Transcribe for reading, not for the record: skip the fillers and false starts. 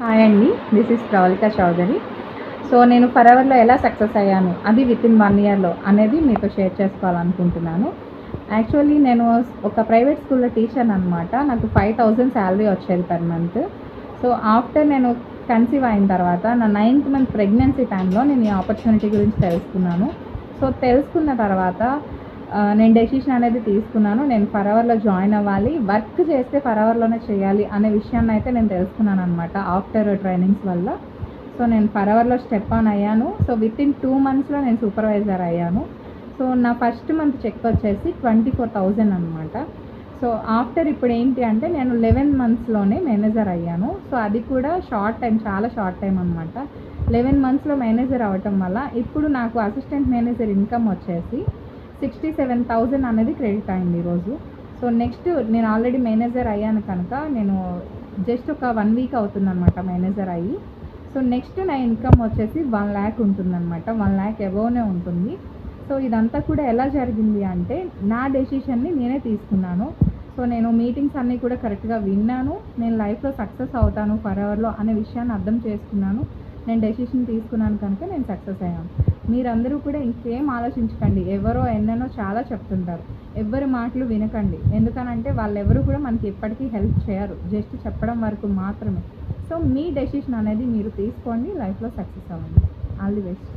Hi అండి. This is Pravallika Chowdary. So నేను ఫరెవర్లో ఎలా సక్సెస్ అయ్యాను అది వితిన్ 1 ఇయర్లో అనేది మీతో షేర్ చేసుకోవాలనుకుంటున్నాను. యాక్చువల్లీ నేను ఒక ప్రైవేట్ స్కూల్లో టీచర్ అనమాట. నాకు 5,000 శాలరీ వచ్చేది పర్ మంత్. సో ఆఫ్టర్ నేను కన్సీవ్ అయిన తర్వాత నా 9th మంత్ ప్రెగ్నెన్సీ టైంలో నేను ఈ ఆపర్చునిటీ గురించి తెలుసుకున్నాను. సో తెలుసుకున్న తర్వాత నేను డెసిషన్ అనేది తీసుకున్నాను. నేను ఫరెవర్లో జాయిన్ అవ్వాలి, వర్క్ చేస్తే ఫరెవర్లోనే చేయాలి అనే విషయాన్ని అయితే నేను తెలుసుకున్నాను అనమాట ఆఫ్టర్ ట్రైనింగ్స్ వల్ల. సో నేను ఫరెవర్లో స్టెప్ ఆన్ అయ్యాను. సో వితిన్ 2 మంత్స్లో నేను సూపర్వైజర్ అయ్యాను. సో నా ఫస్ట్ మంత్ చెక్ వచ్చేసి 24,000 అనమాట. సో ఆఫ్టర్ ఇప్పుడు ఏంటి అంటే నేను 11 మంత్స్లోనే మేనేజర్ అయ్యాను. సో అది కూడా షార్ట్ టైం, చాలా షార్ట్ టైం అనమాట. 11 మంత్స్లో మేనేజర్ అవ్వటం వల్ల ఇప్పుడు నాకు అసిస్టెంట్ మేనేజర్ ఇన్కమ్ వచ్చేసి 67,000 అనేది క్రెడిట్ అయింది ఈరోజు. సో నెక్స్ట్ నేను ఆల్రెడీ మేనేజర్ అయ్యాను కనుక నేను జస్ట్ ఒక 1 వీక్ అవుతుందన్నమాట మేనేజర్ అయ్యి. సో నెక్స్ట్ నా ఇన్కమ్ వచ్చేసి 1 lakh ఉంటుందన్నమాట. 1 lakh అబోవ్నే ఉంటుంది. సో ఇదంతా కూడా ఎలా జరిగింది అంటే నా డెసిషన్ని నేనే తీసుకున్నాను. సో నేను మీటింగ్స్ అన్నీ కూడా కరెక్ట్గా విన్నాను. నేను లైఫ్లో సక్సెస్ అవుతాను ఫరెవర్లో అనే విషయాన్ని అర్థం చేసుకున్నాను. నేను డెసిషన్ తీసుకున్నాను కనుక నేను సక్సెస్ అయ్యాను. మీరందరూ కూడా ఇంకేం ఆలోచించకండి. ఎవరో ఎన్నెన్నో చాలా చెప్తుంటారు. ఎవ్వరి మాటలు వినకండి. ఎందుకనంటే వాళ్ళెవరు కూడా మనకి ఎప్పటికీ హెల్ప్ చేయరు. జస్ట్ చెప్పడం వరకు మాత్రమే. సో మీ డెసిషన్ అనేది మీరు తీసుకోండి, లైఫ్లో సక్సెస్ అవ్వండి. All the best.